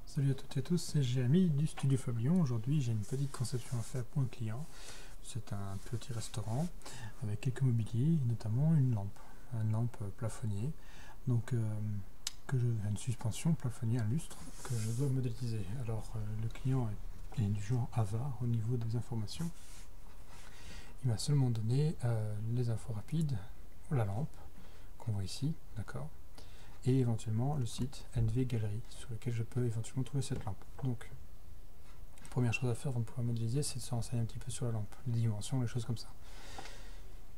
Salut à toutes et à tous, c'est Jérémy du Studio Fablion. Aujourd'hui, j'ai une petite conception à faire pour un client. C'est un petit restaurant avec quelques mobiliers, notamment une lampe plafonnier. Donc, une suspension plafonnier, un lustre que je dois modéliser. Alors, le client est du genre avare au niveau des informations. Il m'a seulement donné les infos rapides, la lampe qu'on voit ici, d'accord, et éventuellement le site NV Galerie sur lequel je peux éventuellement trouver cette lampe. Donc, première chose à faire avant de pouvoir modéliser, c'est de se renseigner un petit peu sur la lampe, les dimensions, les choses comme ça.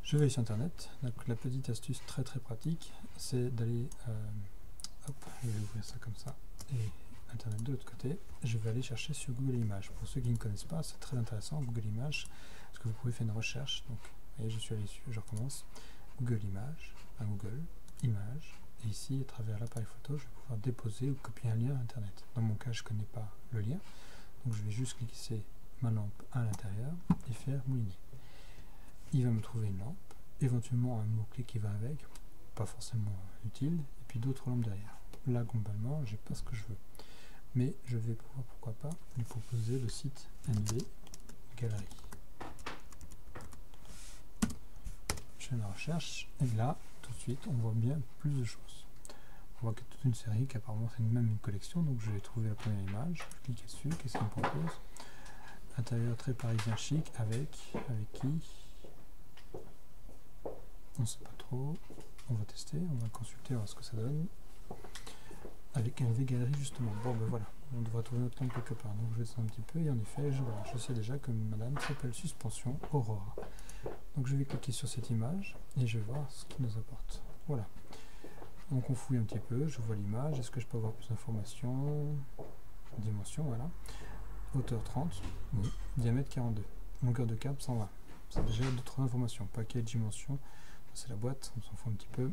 Je vais sur internet. Donc, la petite astuce très pratique, c'est d'aller, je vais ouvrir ça comme ça, et internet de l'autre côté. Je vais aller chercher sur Google Images. Pour ceux qui ne connaissent pas, c'est très intéressant Google Images, parce que vous pouvez faire une recherche. Donc, vous voyez, je suis allé dessus, je recommence. Google Images, Google Images. Et ici, à travers l'appareil photo, je vais pouvoir déposer ou copier un lien internet. Dans mon cas, je ne connais pas le lien, donc je vais juste cliquer ma lampe à l'intérieur et faire mouliner. Il va me trouver une lampe, éventuellement un mot-clé qui va avec, pas forcément utile, et puis d'autres lampes derrière. Là, globalement, j'ai pas ce que je veux. Mais je vais pouvoir, pourquoi pas, lui proposer le site NV Galerie. Je fais ma recherche, et là, tout de suite, on voit bien plus de choses. On voit que toute une série, qu'apparemment c'est même une collection, donc je vais trouver la première image, je clique dessus, qu'est-ce qu'il me propose? Intérieur très parisien chic, avec qui? On ne sait pas trop, on va tester, on va consulter, on va voir ce que ça donne. Avec un NV Galerie justement, bon ben voilà, on devrait trouver notre lampe quelque part, donc je vais descendre un petit peu, et en effet, je sais déjà que madame s'appelle Suspension Aurora. Donc je vais cliquer sur cette image, et je vais voir ce qu'il nous apporte. Voilà. Donc on fouille un petit peu, je vois l'image, est-ce que je peux avoir plus d'informations? Dimension, voilà. Hauteur 30, oui. Diamètre 42, longueur de câble 120. C'est déjà d'autres informations. Paquet, dimension, c'est la boîte, on s'en fout un petit peu.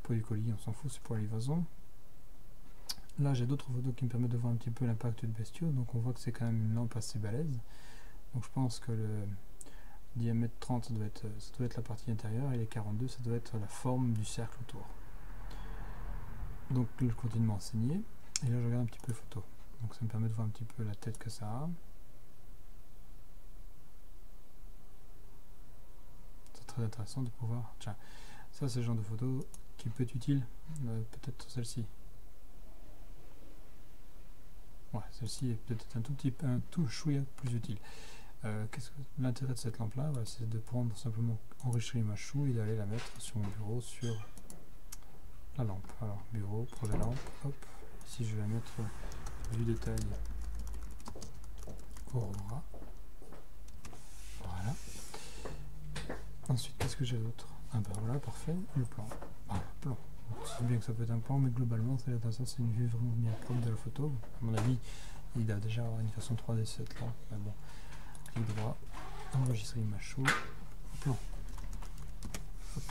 Poids du colis, on s'en fout, c'est pour la livraison. Là j'ai d'autres photos qui me permettent de voir un petit peu l'impact du bestiau, donc on voit que c'est quand même une lampe assez balèze. Donc je pense que le diamètre 30, ça doit être la partie intérieure, et les 42, ça doit être la forme du cercle autour. Donc je continue de m'enseigner, et là je regarde un petit peu les photos. Donc ça me permet de voir un petit peu la tête que ça a. C'est très intéressant de pouvoir... Tiens, ça c'est le genre de photo qui peut être utile, peut-être celle-ci. Ouais, celle-ci est peut-être un tout chouïa plus utile. Qu'est-ce que l'intérêt de cette lampe-là? Voilà, c'est de prendre simplement, enregistrer ma chou et d'aller la mettre sur mon bureau, sur la lampe. Alors, bureau, projet lampe, hop. Ici, je vais la mettre vue détail Aurora. Voilà. Ensuite, qu'est-ce que j'ai d'autre? Ah ben voilà, parfait, le plan. Ah, le plan. C'est bien que ça peut être un plan, mais globalement, c'est une vue vraiment bien propre de la photo. À mon avis, il a déjà une façon 3D cette lampe. Mais bon, clic droit, enregistrer image chou, plan. Hop.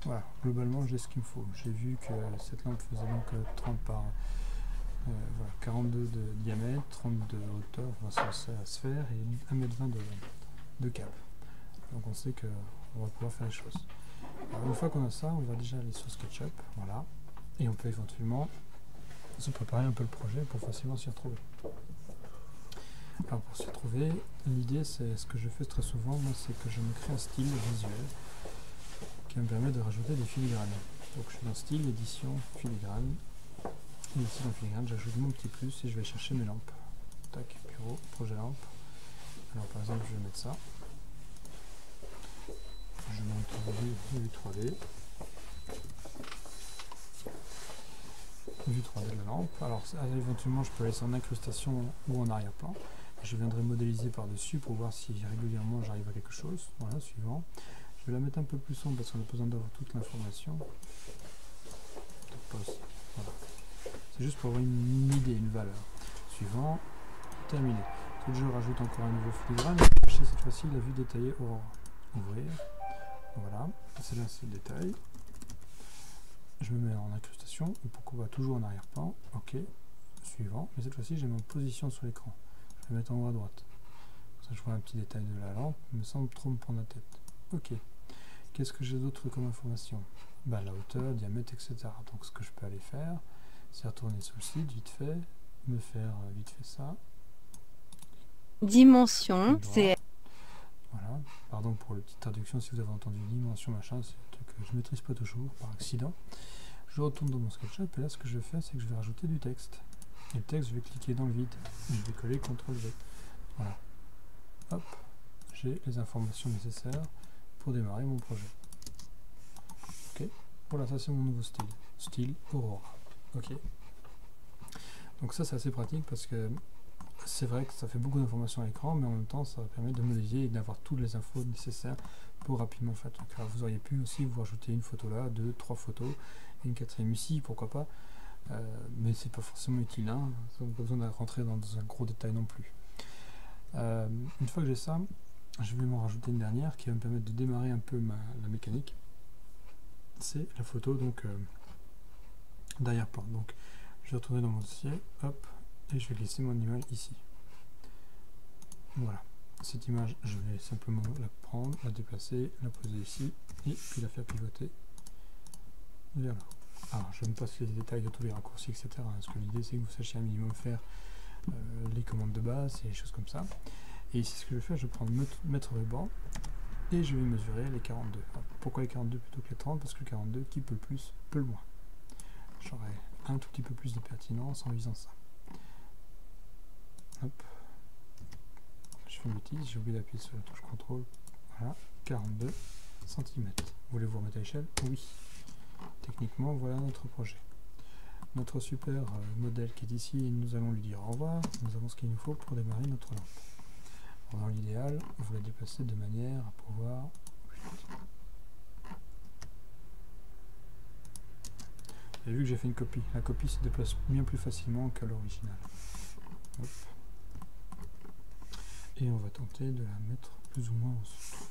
Voilà, globalement, j'ai ce qu'il me faut. J'ai vu que cette lampe faisait donc 30 par... voilà, 42 de diamètre, 30 de hauteur, enfin, c'est la sphère, et 1,20 m de câble. Donc on sait qu'on va pouvoir faire les choses. Alors, une fois qu'on a ça, on va déjà aller sur SketchUp, voilà, et on peut éventuellement se préparer un peu le projet pour facilement s'y retrouver. Alors pour s'y retrouver, l'idée c'est ce que je fais très souvent, moi c'est que je me crée un style visuel qui me permet de rajouter des filigranes. Donc je suis dans style, édition, filigrane. Et ici dans filigrane, j'ajoute mon petit plus et je vais chercher mes lampes. Tac, bureau, projet lampe. Alors par exemple, je vais mettre ça. Je monte vue 3D. Vue 3D de la lampe. Alors éventuellement, je peux laisser en incrustation ou en arrière-plan. Je viendrai modéliser par-dessus pour voir si régulièrement j'arrive à quelque chose. Voilà, suivant. Je vais la mettre un peu plus sombre parce qu'on a besoin d'avoir toute l'information. Voilà. C'est juste pour avoir une idée, une valeur. Suivant, terminé. Tout le jeu rajoute encore un nouveau filigrane. Je vais chercher cette fois-ci la vue détaillée Aurora. Ouvrir. Voilà, c'est là, c'est le détail. Je me mets en incrustation, ou pourquoi pas toujours en arrière-plan. Ok, suivant. Mais cette fois-ci, j'ai mon position sur l'écran. Je vais mettre en haut à droite. Comme ça, je vois un petit détail de la lampe, mais sans trop me prendre la tête. Ok. Qu'est-ce que j'ai d'autre comme information? Bah, la hauteur, diamètre, etc. Donc ce que je peux aller faire, c'est retourner sur le site, vite fait, me faire vite fait ça. Dimension, c'est... Voilà, pardon pour la petite traduction si vous avez entendu dimension machin, c'est un truc que je maîtrise pas toujours par accident. Je retourne dans mon SketchUp et là ce que je vais faire c'est que je vais rajouter du texte. Et le texte je vais cliquer dans le vide, je vais coller CTRL V. Voilà, hop, j'ai les informations nécessaires pour démarrer mon projet. Ok, voilà, ça c'est mon nouveau style Aurora. Ok, donc ça c'est assez pratique parce que c'est vrai que ça fait beaucoup d'informations à l'écran, mais en même temps ça permet de modéliser et d'avoir toutes les infos nécessaires pour rapidement faire le truc. Alors vous auriez pu aussi vous rajouter une photo là, 2, 3 photos, et une quatrième ici, pourquoi pas, mais c'est pas forcément utile, hein, ça n'a pas besoin de rentrer dans un gros détail non plus. Une fois que j'ai ça, je vais m'en rajouter une dernière qui va me permettre de démarrer un peu la mécanique. C'est la photo donc d'arrière-plan. Donc je vais retourner dans mon dossier, hop, et je vais glisser mon image ici. Voilà, cette image, je vais simplement la prendre, la déplacer, la poser ici, et puis la faire pivoter vers là. Alors, je me passe les détails de tous les raccourcis, etc. Parce que l'idée, c'est que vous sachiez un minimum faire les commandes de base et les choses comme ça. Et ici, ce que je vais faire, je vais prendre mètre ruban, et je vais mesurer les 42. Alors, pourquoi les 42 plutôt que les 30? Parce que le 42, qui peut le plus, peut le moins. J'aurai un tout petit peu plus de pertinence en visant ça. Hop. Je fais une bêtise, j'ai oublié d'appuyer sur la touche CTRL. Voilà, 42 cm. Voulez-vous remettre à l'échelle? Oui. Techniquement, voilà notre projet. Notre super modèle qui est ici, nous allons lui dire au revoir. Nous avons ce qu'il nous faut pour démarrer notre lampe. Alors, dans l'idéal, vous la déplacez de manière à pouvoir... Vous avez vu que j'ai fait une copie. La copie se déplace bien plus facilement que l'original. Hop. Et on va tenter de la mettre plus ou moins en dessous.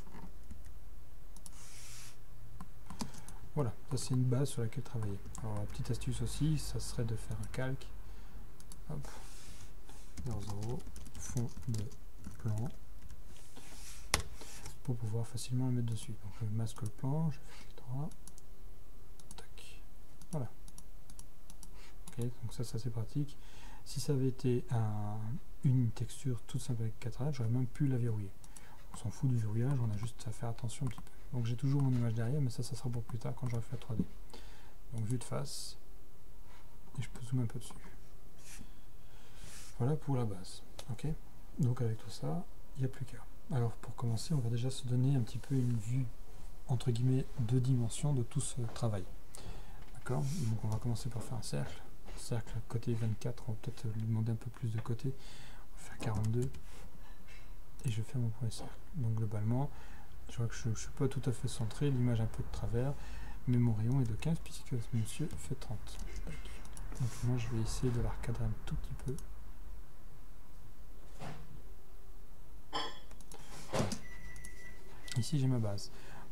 Voilà, ça c'est une base sur laquelle travailler. Alors la petite astuce aussi, ça serait de faire un calque. Hop, 0, fond de plan, pour pouvoir facilement le mettre dessus. Donc je masque le plan, je fais clic droit, tac, voilà. Ok, donc ça c'est assez pratique. Si ça avait été une texture toute simple avec 4H, j'aurais même pu la verrouiller. On s'en fout du verrouillage, on a juste à faire attention un petit peu. Donc j'ai toujours mon image derrière, mais ça sera pour plus tard quand j'aurai fait la 3D. Donc vue de face, et je peux zoomer un peu dessus. Voilà pour la base. Ok. Donc avec tout ça, il n'y a plus qu'à. Alors pour commencer, on va déjà se donner un petit peu une vue, entre guillemets, deux dimensions de tout ce travail. D'accord. Donc on va commencer par faire un cercle. Cercle côté 24, on va peut-être lui demander un peu plus de côté. On va faire 42. Et je vais faire mon premier cercle. Donc globalement, je vois que je ne suis pas tout à fait centré, l'image un peu de travers, mais mon rayon est de 15 puisque ce monsieur fait 30. Donc moi je vais essayer de la recadrer un tout petit peu. Voilà. Ici j'ai ma base.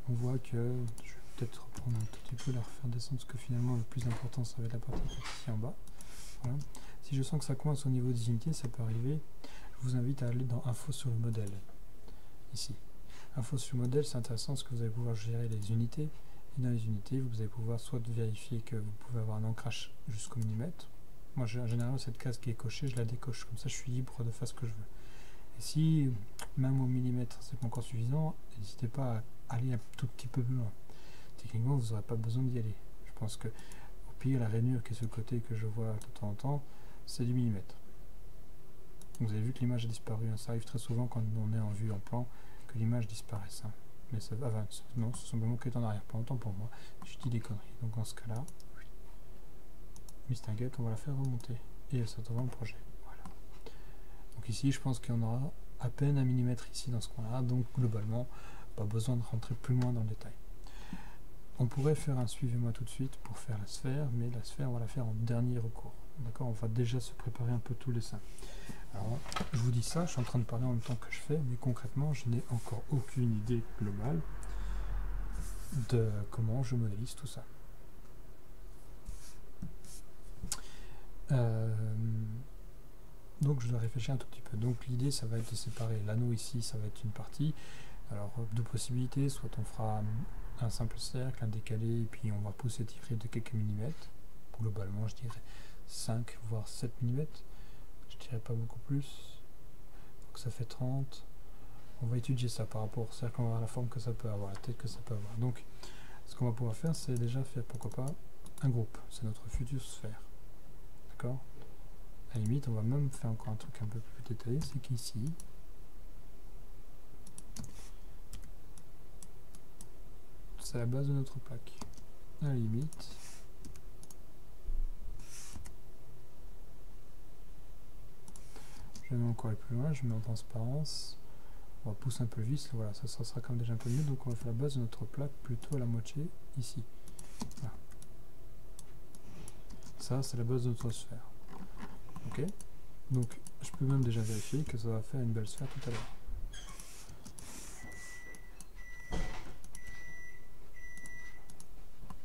On voit que je vais peut-être reprendre un tout petit peu, la refaire descendre, parce que finalement le plus important ça va être la partie ici en bas. Voilà. Si je sens que ça coince au niveau des unités, ça peut arriver. Je vous invite à aller dans Info sur le modèle. Ici. Info sur le modèle, c'est intéressant parce que vous allez pouvoir gérer les unités. Et dans les unités, vous allez pouvoir soit vérifier que vous pouvez avoir un ancrage jusqu'au millimètre. Moi, généralement, cette case qui est cochée, je la décoche. Comme ça, je suis libre de faire ce que je veux. Et si, même au millimètre, c'est pas encore suffisant, n'hésitez pas à aller un tout petit peu plus loin. Techniquement, vous n'aurez pas besoin d'y aller. Je pense que, au pire, la rainure qui est sur le côté que je vois de temps en temps, c'est du millimètre. Vous avez vu que l'image a disparu. Ça arrive très souvent quand on est en vue en plan que l'image disparaisse. Mais ça va, non, c'est simplement qu'elle est en arrière-plan, autant pour moi. Je dis des conneries. Donc dans ce cas-là, Mistinguette, on va la faire remonter. Et elle sort devant le projet. Voilà. Donc ici, je pense qu'il y en aura à peine un millimètre ici dans ce coin-là. Donc globalement, pas besoin de rentrer plus loin dans le détail. On pourrait faire un suivez-moi tout de suite pour faire la sphère, mais la sphère, on va la faire en dernier recours. D'accord, on va déjà se préparer un peu tous les seins. Alors, je vous dis ça, je suis en train de parler en même temps que je fais, mais concrètement, je n'ai encore aucune idée globale de comment je modélise tout ça. Donc, je dois réfléchir un tout petit peu. Donc, l'idée, ça va être de séparer l'anneau ici, ça va être une partie. Alors, deux possibilités, soit on fera un simple cercle, un décalé, et puis on va pousser tirer de quelques millimètres. Globalement, je dirais 5 voire 7 millimètres. je dirais pas beaucoup plus. Donc ça fait 30. On va étudier ça par rapport au cercle, on va voir la forme que ça peut avoir, la tête que ça peut avoir. Donc ce qu'on va pouvoir faire, c'est déjà faire, pourquoi pas, un groupe. C'est notre future sphère. D'accord? À la limite, on va même faire encore un truc un peu plus détaillé, c'est qu'ici, c'est la base de notre plaque. À la limite, je vais encore aller plus loin, je mets en transparence, on va pousser un peu le vis, voilà, ça sera quand même déjà un peu mieux, donc on va faire la base de notre plaque plutôt à la moitié, ici. Voilà. Ça, c'est la base de notre sphère. Ok? Donc, je peux même déjà vérifier que ça va faire une belle sphère tout à l'heure.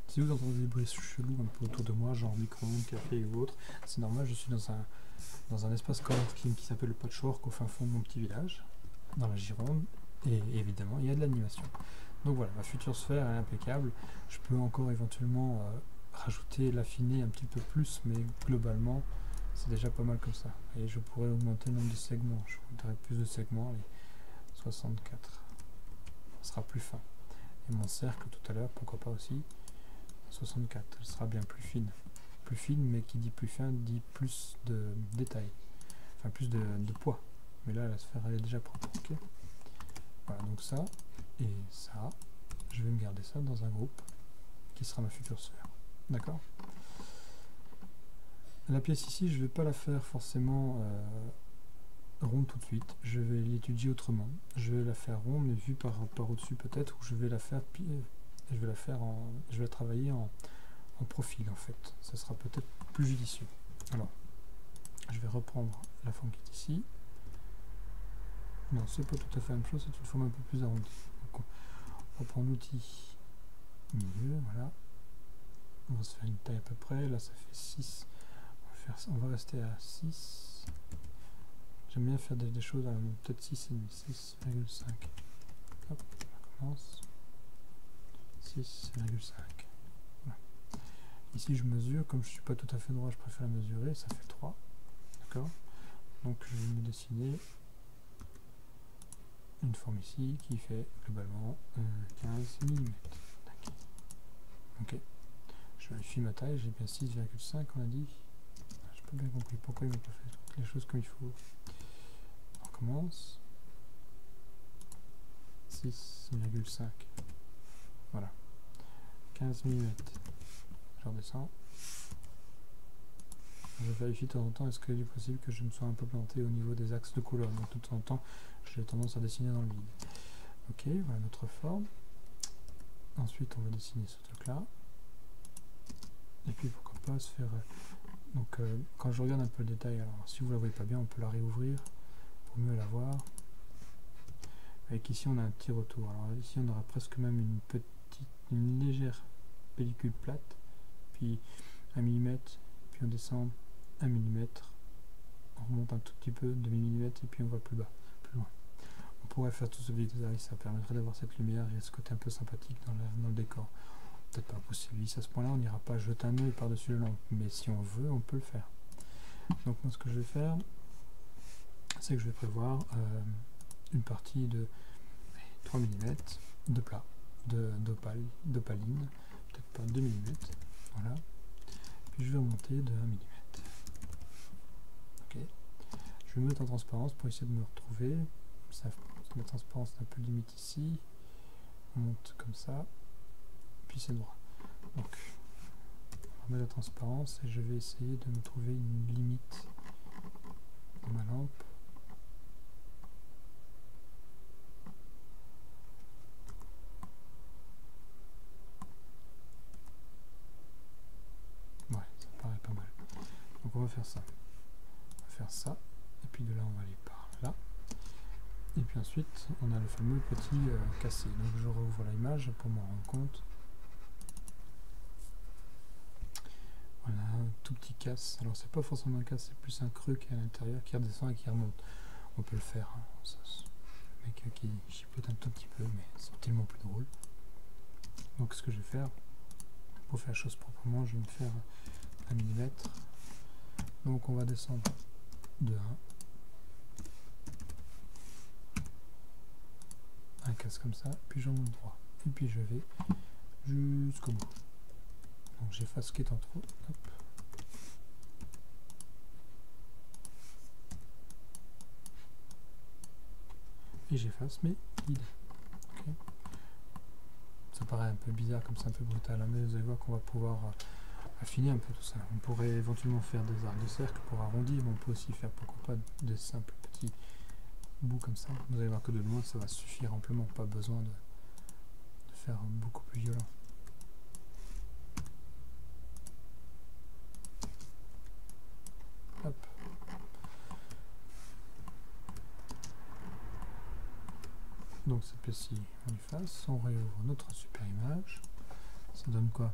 Si vous entendez des bruits chelous un peu autour de moi, genre micro-ondes, café ou autre, c'est normal, je suis dans un espace coworking qui s'appelle le Patchwork au fin fond de mon petit village, dans la Gironde, et évidemment il y a de l'animation. Donc voilà, ma future sphère est impeccable. Je peux encore éventuellement rajouter, l'affiner un petit peu plus, mais globalement c'est déjà pas mal comme ça. Et je pourrais augmenter le nombre de segments, je voudrais plus de segments, les 64. Ça sera plus fin. Et mon cercle tout à l'heure, pourquoi pas aussi 64, elle sera bien plus fine. Plus fine, mais qui dit plus fin dit plus de détails. Enfin, plus de poids. Mais là, la sphère, elle est déjà propre. Okay, voilà, donc ça et ça, je vais me garder ça dans un groupe qui sera ma future sphère. D'accord? La pièce ici, je ne vais pas la faire forcément ronde tout de suite. Je vais l'étudier autrement. Je vais la faire ronde, mais vue par au-dessus peut-être, ou je vais la faire je vais la travailler en profil en fait. Ça sera peut-être plus judicieux. Alors, je vais reprendre la forme qui est ici. Non, c'est pas tout à fait la même chose, c'est une forme un peu plus arrondie. Donc, on reprend l'outil milieu, voilà. On va se faire une taille à peu près. Là, ça fait 6. On va rester à 6. J'aime bien faire des choses à peut-être 6,5. 6,5. Hop, on commence. 6,5. Voilà. Ici, je mesure. Comme je ne suis pas tout à fait droit, je préfère mesurer. Ça fait 3. D'accord? Donc, je vais me dessiner une forme ici qui fait globalement 15 mm. Ok. Je vérifie ma taille. J'ai bien 6,5, on a dit. J'ai pas bien compris pourquoi il m'a pas fait toutes les choses comme il faut. On commence. 6,5. Voilà. 15 mm. Je redescends. Je vérifie de temps en temps, est-ce qu'il est possible que je me sois un peu planté au niveau des axes de couleur. Donc de temps en temps, j'ai tendance à dessiner dans le vide. Ok, voilà notre forme. Ensuite, on va dessiner ce truc-là. Et puis pourquoi pas se faire... Donc quand je regarde un peu le détail, alors si vous la voyez pas bien, on peut la réouvrir pour mieux la voir. Avec ici, on a un petit retour. Alors ici, on aura presque même une légère pellicule plate. Puis 1 mm, puis on descend 1 mm, on remonte un tout petit peu, 2 mm, et puis on va plus bas, plus loin. On pourrait faire tout ce détail, ça permettrait d'avoir cette lumière et ce côté un peu sympathique dans le décor. Peut-être pas possible, à ce point-là, on n'ira pas jeter un œil par-dessus la lampe, mais si on veut, on peut le faire. Donc moi, ce que je vais faire, c'est que je vais prévoir une partie de 3 mm de plat, d'opaline, peut-être pas 2 mm, voilà. Puis je vais remonter de 1 mm. Ok. Je vais me mettre en transparence pour essayer de me retrouver. La transparence est un peu limite ici. On monte comme ça. Puis c'est droit. Donc, on remet la transparence et je vais essayer de me trouver une limite dans ma lampe. Ouais, ça paraît pas mal. Donc on va faire ça. On va faire ça. Et puis de là, on va aller par là. Et puis ensuite, on a le fameux petit cassé. Donc je rouvre l'image pour m'en rendre compte. Voilà, un tout petit casse. Alors c'est pas forcément un casse, c'est plus un creux qui est à l'intérieur, qui redescend et qui remonte. On peut le faire. Hein. Ça, le mec qui chipote un tout petit peu, mais c'est tellement plus drôle. Donc ce que je vais faire, pour faire la chose proprement, je vais me faire 1 mm. Donc on va descendre de 1. Un casse comme ça, puis j'en monte droit. Et puis je vais jusqu'au bout. Donc j'efface ce qui est en trop. Hop. Et j'efface mes guides. Okay. Ça paraît un peu bizarre comme ça, un peu brutal, hein, mais vous allez voir qu'on va pouvoir affiner un peu tout ça. On pourrait éventuellement faire des arcs de cercle pour arrondir, mais on peut aussi faire pourquoi pas de simples petits bouts comme ça. Vous allez voir que de loin ça va suffire amplement, pas besoin de faire beaucoup plus violent. Hop. Donc cette pièce-ci, on efface, on réouvre notre super image. Ça donne quoi?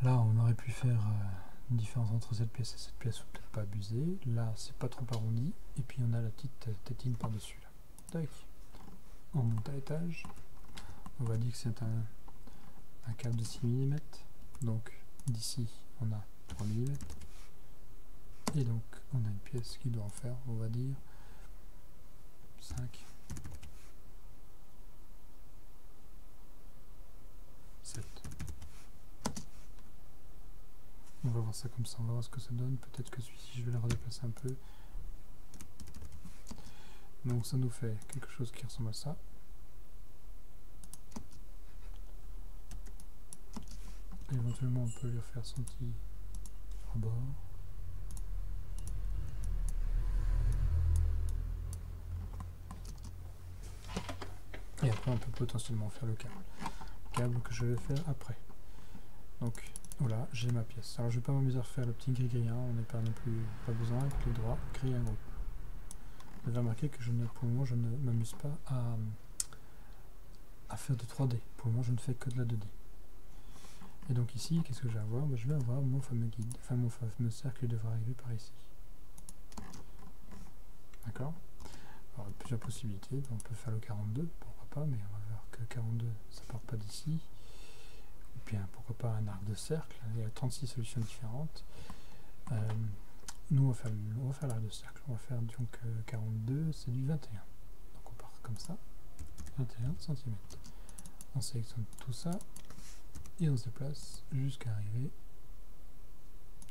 Là, on aurait pu faire une différence entre cette pièce et cette pièce, faut peut-être pas abuser. Là, c'est pas trop arrondi. Et puis on a la petite tétine par-dessus là. Tac. On monte à étage. On va dire que c'est un câble de 6 mm. Donc d'ici, on a 3 mm. Et donc, on a une pièce qui doit en faire, on va dire, 5. 7. On va voir ça comme ça, on va voir ce que ça donne. Peut-être que celui-ci, je vais le redéplacer un peu. Donc ça nous fait quelque chose qui ressemble à ça. Éventuellement, on peut lui refaire son petit rebord. Et après, on peut potentiellement faire le câble que je vais faire après. Donc voilà, j'ai ma pièce. Alors je vais pas m'amuser à refaire le petit gris-gris, hein, on n'est pas non plus pas besoin. Clic droit, créer un groupe. Vous avez remarqué que pour le moment je ne m'amuse pas à faire de 3D. Pour le moment je ne fais que de la 2D. Et donc ici, qu'est-ce que je vais avoir? Je vais avoir mon fameux guide, enfin mon fameux cercle qui devrait arriver par ici. D'accord? Alors il y a plusieurs possibilités, on peut faire le 42, pourquoi pas, mais on va voir que 42 ça part pas d'ici. Ou bien pourquoi pas un arc de cercle, il y a 36 solutions différentes. Nous on va faire l'arc de cercle, on va faire donc 42, c'est du 21. Donc on part comme ça, 21 cm. On sélectionne tout ça et on se déplace jusqu'à arriver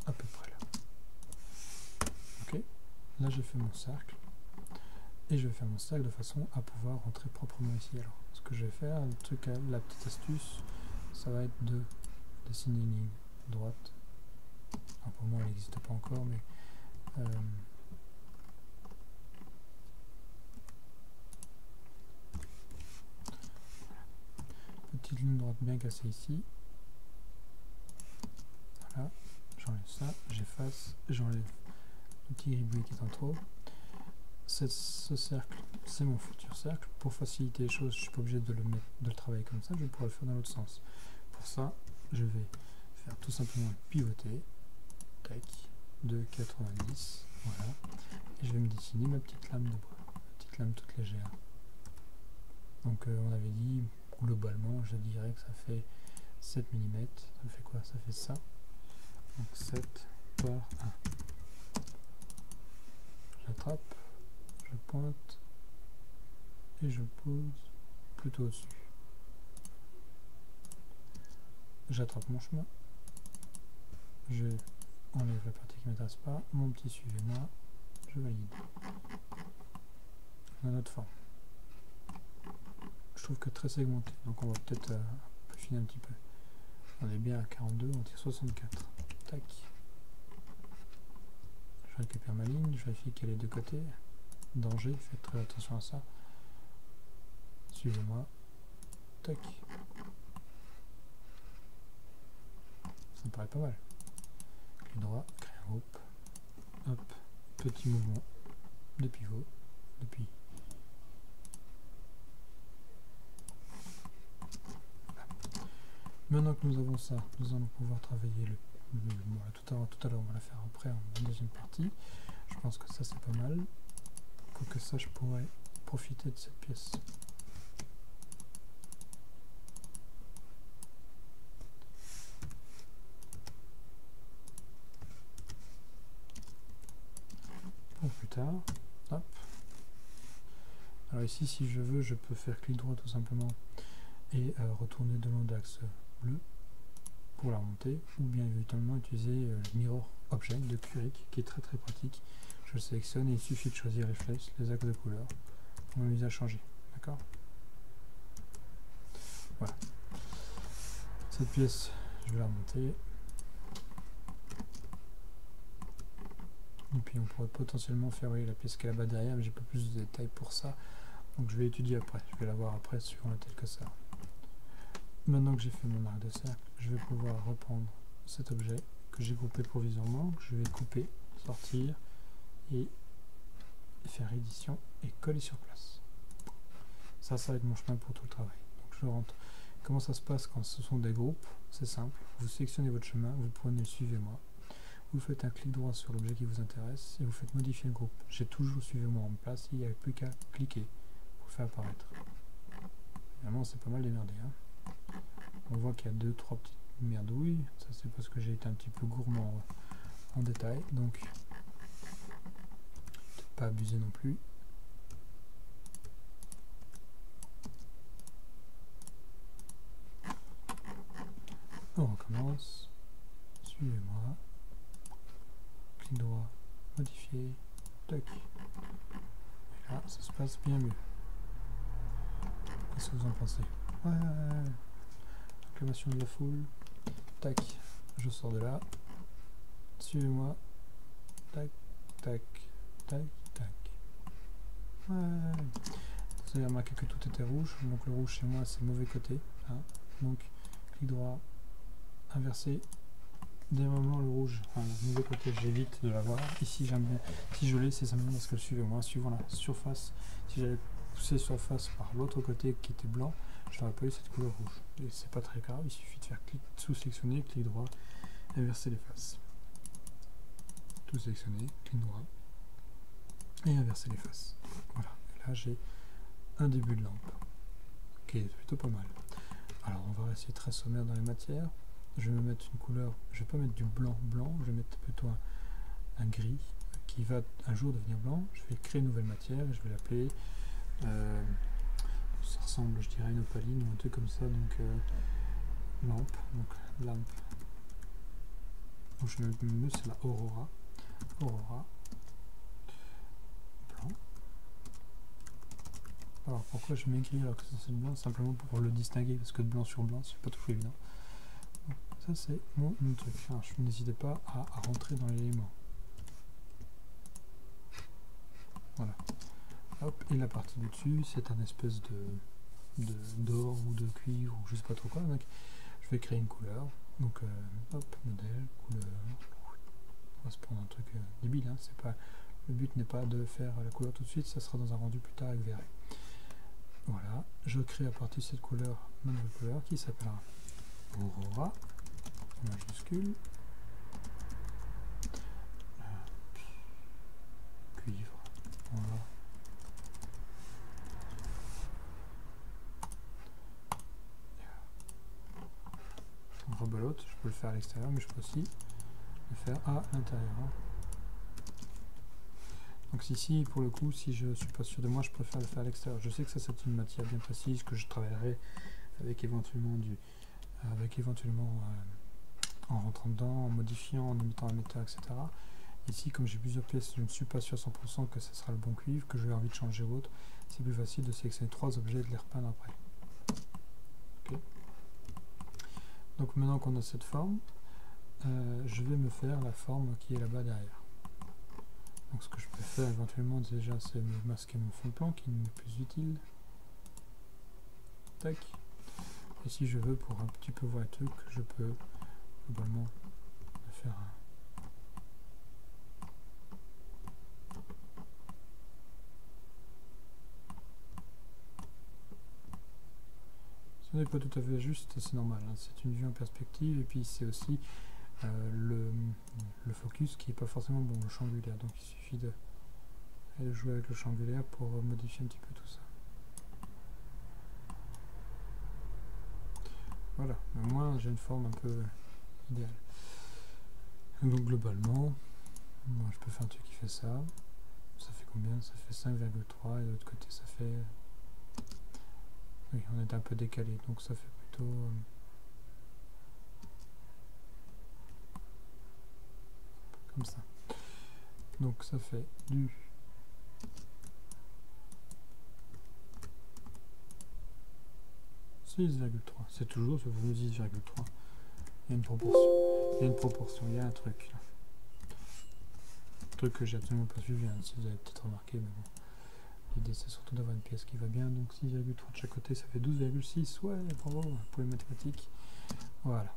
à peu près là. Ok, là j'ai fait mon cercle. Et je vais faire mon cercle de façon à pouvoir rentrer proprement ici. Alors, ce que je vais faire, la petite astuce, ça va être de dessiner une ligne droite. Alors pour moi, elle n'existe pas encore, mais petite ligne droite bien cassée ici. Voilà, j'enlève ça, j'efface, j'enlève le petit gribouillis qui est en trop. Ce cercle, c'est mon futur cercle. Pour faciliter les choses, je ne suis pas obligé de le travailler comme ça, je pourrais le faire dans l'autre sens. Pour ça, je vais faire tout simplement pivoter, tac, de 90, voilà, et je vais me dessiner ma petite lame de bois, ma petite lame toute légère. Donc on avait dit, globalement, je dirais que ça fait 7 mm, ça fait quoi? Ça fait ça, donc 7 par 1. J'attrape, je pointe et je pose plutôt au-dessus. J'attrape mon chemin, je enlève la partie qui ne m'intéresse pas, mon petit suivez-moi, je valide. On a notre forme. Je trouve que très segmenté, donc on va peut-être peaufiner un petit peu. On est bien à 42, on tire 64. Tac. Je récupère ma ligne, je vérifie qu'elle est de côté. Danger, faites très attention à ça. Suivez-moi. Tac. Ça me paraît pas mal. Clic droit, créer un groupe. Hop, petit mouvement de pivot. Depuis. Voilà. Maintenant que nous avons ça, nous allons pouvoir travailler tout à l'heure, on va la faire après en deuxième partie. Je pense que ça c'est pas mal. Que ça je pourrais profiter de cette pièce. tard. Hop. Alors ici, si je veux, je peux faire clic droit tout simplement et retourner de long d'axe bleu pour la remonter, ou bien éventuellement utiliser le Mirror Object de Qlik qui est très pratique. Je le sélectionne et il suffit de choisir les flèches, les axes de couleur pour m'amuser à changer. D'accord? Voilà. Cette pièce, je vais la remonter. Et puis on pourrait potentiellement faire la pièce qui est là-bas derrière, mais j'ai pas plus de détails pour ça. Donc je vais étudier après, je vais la voir après sur la tel que ça. Maintenant que j'ai fait mon arc de cercle, je vais pouvoir reprendre cet objet que j'ai groupé provisoirement, que je vais couper, sortir et faire édition et coller sur place. Ça va être mon chemin pour tout le travail. Donc je rentre. Comment ça se passe quand ce sont des groupes? C'est simple, vous sélectionnez votre chemin, vous prenez le suivez-moi, vous faites un clic droit sur l'objet qui vous intéresse et vous faites modifier le groupe. J'ai toujours suivez-moi en place, il n'y a plus qu'à cliquer pour le faire apparaître. Évidemment, c'est pas mal démerdé. On voit qu'il y a 2-3 petites merdouilles, ça c'est parce que j'ai été un petit peu gourmand en détail, donc pas abuser non plus. On recommence, suivez-moi, clic droit, modifier, tac. Et là, ça se passe bien mieux. Qu'est-ce que vous en pensez? Ouais. Acclamation de la foule, tac, je sors de là, suivez-moi, tac, tac, tac, tac. Ouais. Vous avez remarqué que tout était rouge, donc le rouge chez moi c'est mauvais côté, hein. Donc clic droit, inversé, dès le moment le rouge, enfin le mauvais côté j'évite de l'avoir. Ici j'aime bien, si je l'ai c'est simplement parce que suivez-moi, suivant la surface, si j'avais poussé surface par l'autre côté qui était blanc, je n'aurais pas eu cette couleur rouge. Et c'est pas très grave, il suffit de faire clic sous-sélectionner, clic droit, inverser les faces. Tout sélectionner, clic droit, et inverser les faces. Voilà, et là j'ai un début de lampe, qui est plutôt pas mal. Alors on va rester très sommaire dans les matières. Je vais me mettre une couleur, je vais pas mettre du blanc, je vais mettre plutôt un gris qui va un jour devenir blanc. Je vais créer une nouvelle matière et je vais l'appeler ça ressemble, je dirais, à une opaline ou un truc comme ça, donc lampe, donc je mets le mieux, c'est la Aurora, blanc. Alors pourquoi je mets gris alors que c'est blanc? Simplement pour le distinguer, parce que de blanc sur blanc, c'est pas toujours évident. Donc, ça c'est mon truc. Alors, n'hésitez pas à rentrer dans l'élément. Voilà. Hop, et la partie du dessus, c'est un espèce d'or ou de cuivre ou je sais pas trop quoi. Donc je vais créer une couleur. Donc hop, modèle, couleur. On va se prendre un truc débile, hein. C'est pas, le but n'est pas de faire la couleur tout de suite, ça sera dans un rendu plus tard avec verrez. Voilà, je crée à partir de cette couleur ma nouvelle couleur qui s'appellera Aurora, majuscule, cuivre. Voilà. Rebelote, je peux le faire à l'extérieur, mais je peux aussi le faire à l'intérieur. Donc ici, pour le coup, si je suis pas sûr de moi, je préfère le faire à l'extérieur. Je sais que ça c'est une matière bien précise que je travaillerai avec éventuellement en rentrant dedans, en modifiant, en imitant un émetteur, etc. Ici, comme j'ai plusieurs pièces, je ne suis pas sûr à 100% que ce sera le bon cuivre, que j'ai envie de changer ou autre. C'est plus facile de sélectionner 3 objets et de les repeindre après. Okay. Donc maintenant qu'on a cette forme, je vais me faire la forme qui est là-bas derrière. Donc ce que je peux faire éventuellement déjà, c'est me masquer mon fond de plan qui m'est plus utile. Tac. Et si je veux, pour un petit peu voir le truc, je peux globalement faire un... Ce n'est pas tout à fait juste, c'est normal, hein. C'est une vue en perspective et puis c'est aussi le focus qui n'est pas forcément bon, le champ angulaire. Donc il suffit de jouer avec le champ angulaire pour modifier un petit peu tout ça. Voilà, au moins j'ai une forme un peu idéale. Donc globalement, moi je peux faire un truc qui fait ça, ça combien? Ça fait 5,3 et de l'autre côté ça fait... Oui, on est un peu décalé, donc ça fait plutôt... comme ça. Donc ça fait du 6,3. C'est toujours ce fameux 6,3. Il y a une proportion. Il y a une proportion, il y a un truc là. Un truc que j'ai absolument pas suivi, hein, si vous avez peut-être remarqué, mais bon. L'idée c'est surtout d'avoir une pièce qui va bien, donc 6,3 de chaque côté, ça fait 12,6. Ouais, bravo pour les mathématiques. Voilà.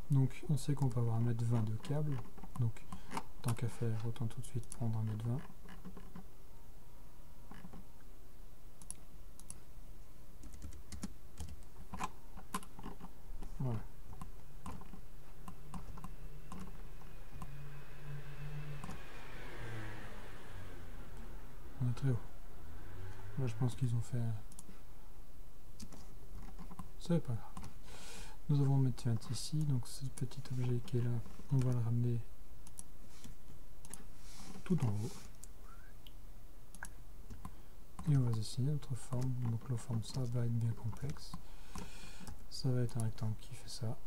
Donc on sait qu'on peut avoir 1,20 m de câble, donc tant qu'à faire, autant tout de suite prendre 1,20 m. Voilà. On est très haut. Là je pense qu'ils ont fait... C'est pas grave. Nous avons 1,20 m ici, donc ce petit objet qui est là, on va le ramener tout en haut. Et on va dessiner notre forme. Donc la forme, ça va être bien complexe. Ça va être un rectangle qui fait ça.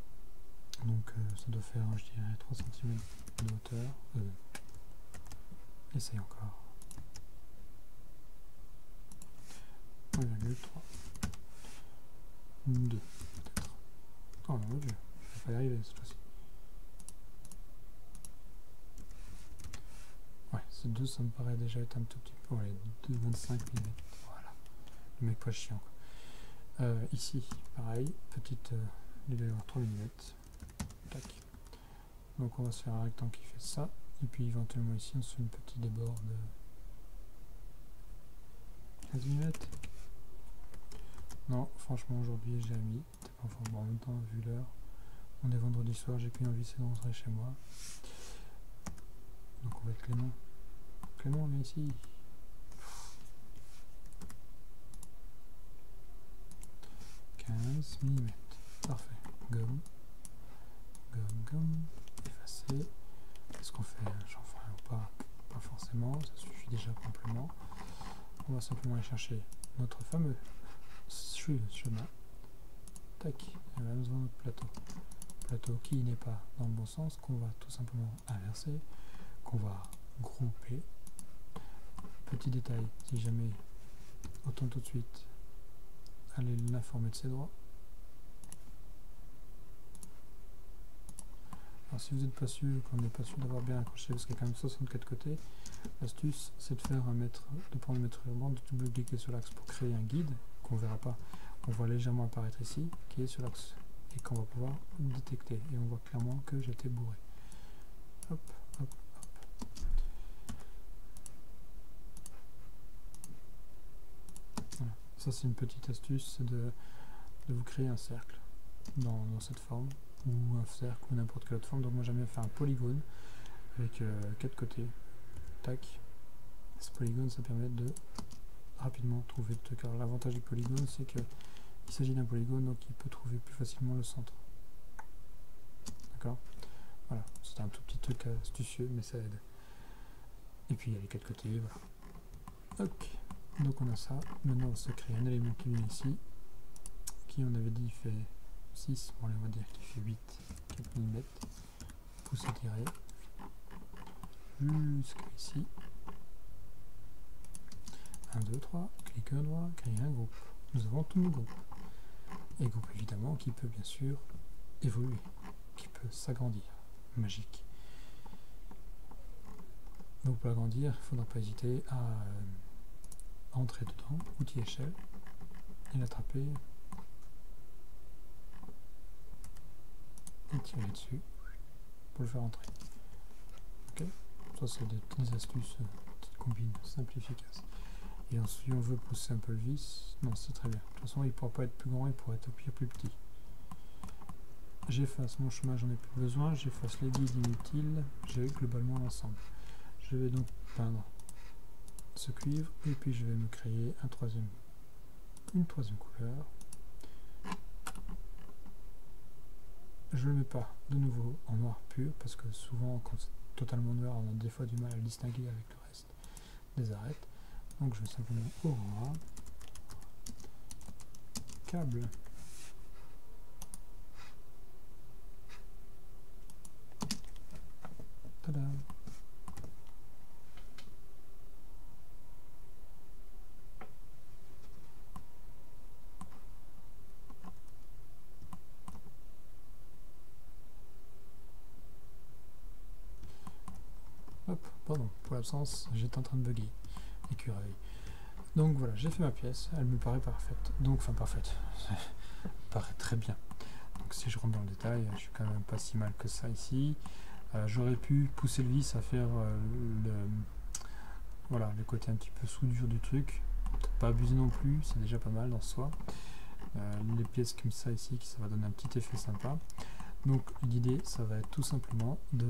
Donc ça doit faire, je dirais, 3 cm de hauteur. Essaye encore. 1,3. 2 peut-être. Oh mon dieu, je vais pas y arriver cette fois-ci. Ouais, ce 2 ça me paraît déjà être un tout petit peu... Ouais, 2,25 mm. Voilà. Le mec pas chiant quoi. Ici, pareil, petite... il doit y avoir 3 mm. Tac. Donc on va se faire un rectangle qui fait ça. Et puis éventuellement ici on se fait une petite débord de 15 mm. Non, franchement aujourd'hui j'ai mis. Enfin bon, en même temps vu l'heure, on est vendredi soir, j'ai qu'une envie c'est de rentrer chez moi. Donc on va être Clément. Clément, viens ici. 15 mm. Parfait. Gomme. Gomme, gomme. Effacer. Est-ce qu'on fait un chanfrein ou pas? Pas forcément, ça suffit déjà complètement. On va simplement aller chercher notre fameux chemin. Tac. Et là nous avons notre plateau. Plateau qui n'est pas dans le bon sens, qu'on va tout simplement inverser, qu'on va grouper. Petit détail, si jamais, autant tout de suite aller l'informer de ses droits. Alors si vous n'êtes pas sûr, qu'on n'est pas sûr d'avoir bien accroché, parce qu'il y a quand même 64 côtés, l'astuce c'est de faire de prendre le mètre ruban, de double-cliquer sur l'axe pour créer un guide, qu'on ne verra pas, on voit légèrement apparaître ici, qui est sur l'axe, et qu'on va pouvoir détecter. Et on voit clairement que j'étais bourré. Hop, hop, hop. Voilà. Ça c'est une petite astuce, c'est de vous créer un cercle dans cette forme, ou un cercle ou n'importe quelle autre forme. Donc moi j'aime bien faire un polygone avec 4 côtés. Tac. Ce polygone ça permet de rapidement trouver le truc. Alors l'avantage du polygone c'est que il s'agit d'un polygone, donc il peut trouver plus facilement le centre. D'accord? Voilà, c'est un tout petit truc astucieux, mais ça aide. Et puis il y a les 4 côtés, voilà. Ok, donc on a ça. Maintenant on va se créer un élément qui vient ici, qui on avait dit fait 6, bon allez, on va dire qu'il fait 8, 4 mm. Pouce étiré jusqu'ici. 1, 2, 3, clic droit, créer un groupe. Nous avons tous nos groupes. Et groupe évidemment qui peut bien sûr évoluer, qui peut s'agrandir. Magique. Donc pour l'agrandir, il ne faudra pas hésiter à entrer dedans, outil échelle, et l'attraper, et tirer dessus pour le faire entrer. Ok, ça c'est des petites astuces, petites combines simples et efficaces. Et ensuite, si on veut pousser un peu le vis, non, c'est très bien. De toute façon, il ne pourra pas être plus grand, il pourra être au pire plus petit. J'efface mon chemin, j'en ai plus besoin. J'efface les guides inutiles. J'ai globalement l'ensemble. Je vais donc peindre ce cuivre et puis je vais me créer une troisième couleur. Je ne le mets pas de nouveau en noir pur parce que souvent, quand c'est totalement noir, on a des fois du mal à le distinguer avec le reste. des arêtes. Donc je vais simplement Aurora, câble, tada. Hop, pardon, pour l'absence, j'étais en train de bugger l'écureuil. Donc voilà, j'ai fait ma pièce, elle me paraît parfaite. Donc, enfin parfaite, ça paraît très bien. Donc si je rentre dans le détail, je suis quand même pas si mal que ça ici. J'aurais pu pousser le vis à faire voilà, le côté un petit peu soudure du truc. Peut-être pas abuser non plus, c'est déjà pas mal dans soi. Les pièces comme ça ici, ça va donner un petit effet sympa. Donc l'idée, ça va être tout simplement de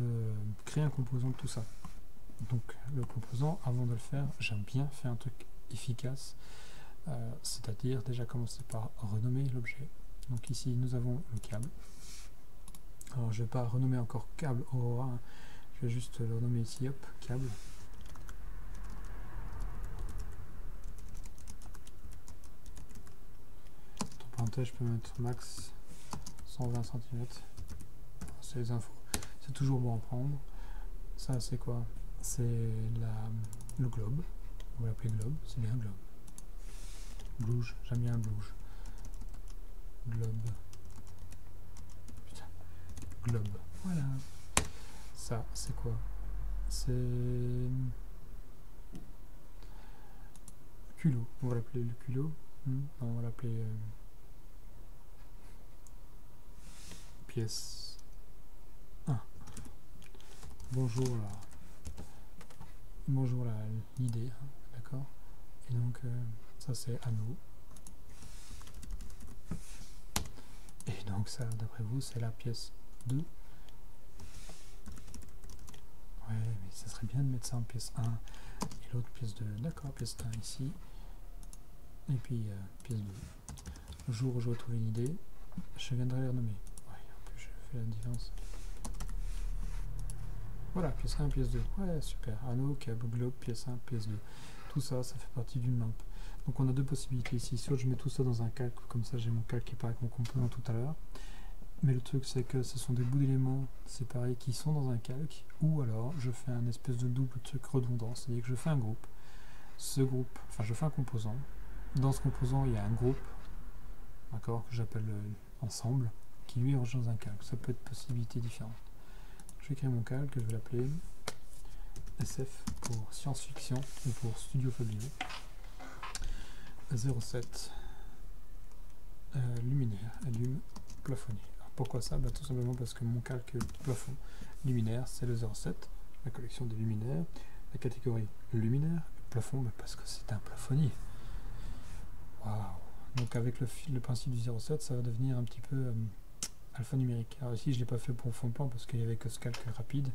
créer un composant de tout ça. Donc le composant, avant de le faire, j'aime bien faire un truc efficace, c'est-à-dire déjà commencer par renommer l'objet. Donc ici nous avons le câble. Alors je vais pas renommer encore câble Aurora, hein. Je vais juste le renommer ici, hop, câble. Entre parenthèses, je peux mettre max 120 cm. C'est les infos. C'est toujours bon à prendre. Ça c'est quoi? C'est le globe. On va l'appeler globe, c'est bien globe. Blouge, j'aime bien blouge. Globe. Putain. Globe. Voilà. Ça, c'est quoi? C'est culot. On va l'appeler le culot. Non, on va l'appeler pièce 1. Bonjour l'idée, hein, d'accord? Et donc ça c'est anneau. Et donc ça, d'après vous, c'est la pièce 2. Ouais, mais ça serait bien de mettre ça en pièce 1 et l'autre pièce 2. D'accord, pièce 1 ici. Et puis pièce 2. Le jour où j'aurai trouvé une idée, je viendrai les renommer. Ouais, en plus je fais la différence. Voilà, pièce 1, pièce 2. Ouais, super. Anneau, câble, globe, pièce 1, pièce 2. Tout ça, ça fait partie d'une lampe. Donc on a deux possibilités ici. Soit je mets tout ça dans un calque, comme ça j'ai mon calque qui part avec mon composant tout à l'heure. Mais le truc c'est que ce sont des bouts d'éléments séparés qui sont dans un calque. Ou alors je fais un espèce de double truc redondant. C'est-à-dire que je fais un groupe. Ce groupe, enfin je fais un composant. Dans ce composant il y a un groupe, d'accord, que j'appelle ensemble, qui lui range dans un calque. Ça peut être possibilité différente. Je vais créer mon calque, je vais l'appeler SF pour science-fiction ou pour Studio Fabio. 07 luminaire, allume, plafonnier. Alors pourquoi ça? Tout simplement parce que mon calque plafond luminaire c'est le 07, la collection des luminaires, la catégorie luminaire, le plafond parce que c'est un plafonnier. Waouh! Donc avec le principe du 07, ça va devenir un petit peu alphanumérique. Alors ici je ne l'ai pas fait pour fond de plan parce qu'il n'y avait que ce calque rapide,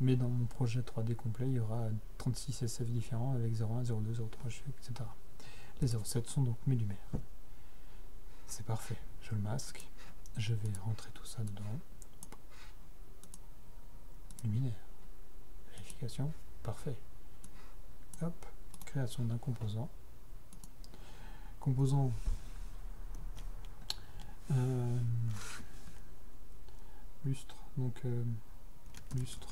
mais dans mon projet 3D complet il y aura 36 SF différents avec 01, 02, 03, etc. Les 07 sont donc mes lumières. C'est parfait, je le masque, je vais rentrer tout ça dedans. Luminaire, vérification, parfait. Hop, création d'un composant. Composant lustre, donc lustre.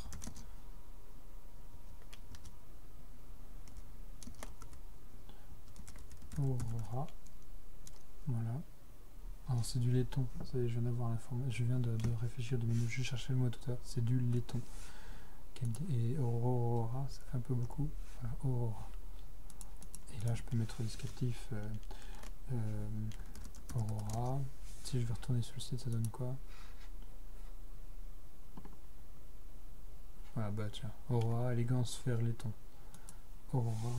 Aurora, voilà. Alors c'est du laiton, je viens d'avoir l'information, je viens de réfléchir, je cherchais le mot tout à l'heure, c'est du laiton. Et Aurora, ça fait un peu beaucoup, voilà, Aurora. Et là je peux mettre le descriptif Aurora. Si je vais retourner sur le site, ça donne quoi? Voilà, bah tiens, Aurora, élégance, fer, laiton. Aurora.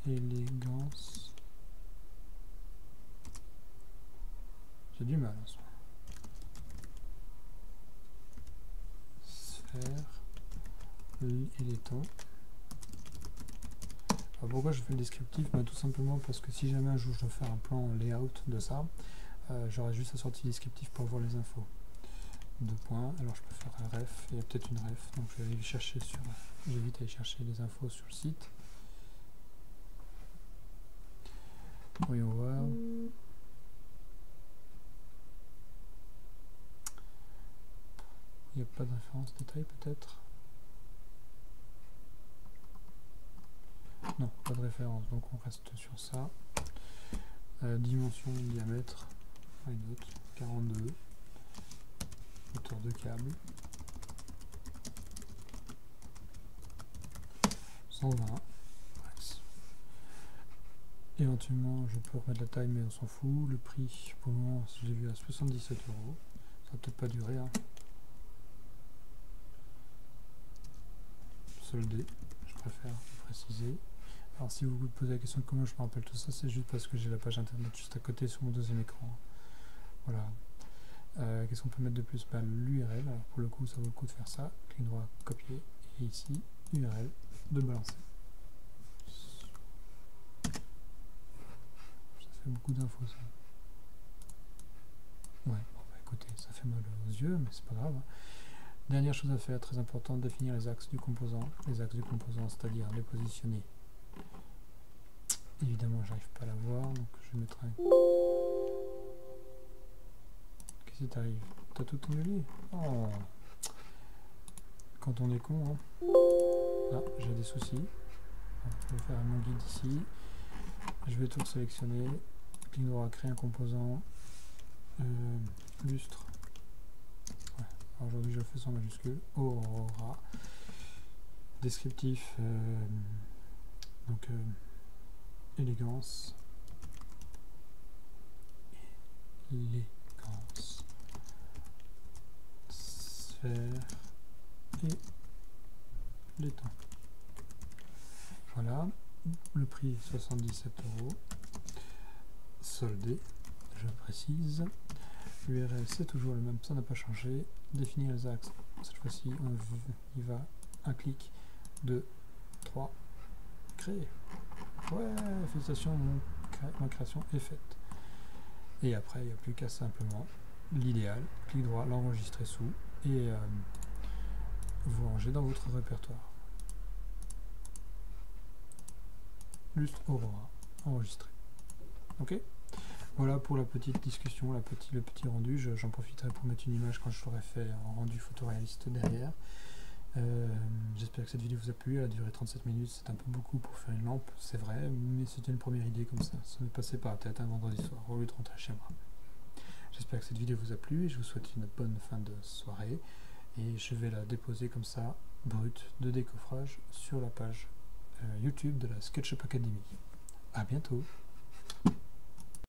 Élégance. J'ai du mal en ce moment. Sphère et laiton. Alors pourquoi je fais le descriptif? Tout simplement parce que si jamais un jour je dois faire un plan layout de ça, j'aurai juste à sortir le descriptif pour voir les infos. 2 points. Alors je peux faire un ref, il y a peut-être une ref, donc je vais aller chercher sur, j'évite d'aller chercher les infos sur le site. Voyons voir. Il n'y a pas de référence détail peut-être. Non, pas de référence, donc on reste sur ça. Dimension, diamètre, une autre, 42. Hauteur de câble. 120. Max. Éventuellement, je peux remettre la taille, mais on s'en fout. Le prix, pour le moment, j'ai vu à 77 €. Ça va peut-être pas durer. Hein. Soldé, je préfère préciser. Alors si vous vous posez la question de comment je me rappelle tout ça, c'est juste parce que j'ai la page internet juste à côté sur mon deuxième écran. Voilà. Qu'est-ce qu'on peut mettre de plus? L'URL, alors pour le coup ça vaut le coup de faire ça. Clic droit, copier, et ici, URL, de balancer. Ça fait beaucoup d'infos ça. Ouais, bon, bah, écoutez, ça fait mal aux yeux, mais c'est pas grave. Dernière chose à faire, très importante, définir les axes du composant. Les axes du composant, c'est-à-dire les positionner. Évidemment, j'arrive pas à la voir, donc je vais mettre un... Qu'est-ce qui t'arrive? T'as tout annulé? Oh. Quand on est con, hein. Ah, j'ai des soucis. Je vais faire mon guide ici. Je vais tout sélectionner. Clic droit, créer un composant. Lustre. Ouais. Aujourd'hui, je le fais sans majuscule. Aurora. Descriptif. Donc, élégance. Élégance. Sphère. Et l'étang. Voilà. Le prix 77 €. Soldé. Je précise. L'URL c'est toujours le même, ça n'a pas changé. Définir les axes. Cette fois-ci, on y va. Un clic. 2, 3. Créer. Ouais, félicitations, ma création est faite. Et après, il n'y a plus qu'à simplement l'idéal. Clic droit, l'enregistrer sous et vous rangez dans votre répertoire. Lustre Aurora, enregistré. Ok? Voilà pour la petite discussion, le petit rendu. J'en profiterai pour mettre une image quand je l'aurai fait en rendu photoréaliste derrière. J'espère que cette vidéo vous a plu. Elle a duré 37 minutes, c'est un peu beaucoup pour faire une lampe, c'est vrai, mais c'était une première idée comme ça. Ça me passait par la tête un vendredi soir au lieu de rentrer chez moi. J'espère que cette vidéo vous a plu et je vous souhaite une bonne fin de soirée. Et je vais la déposer comme ça, brute, de décoffrage, sur la page YouTube de la SketchUp Academy. A bientôt!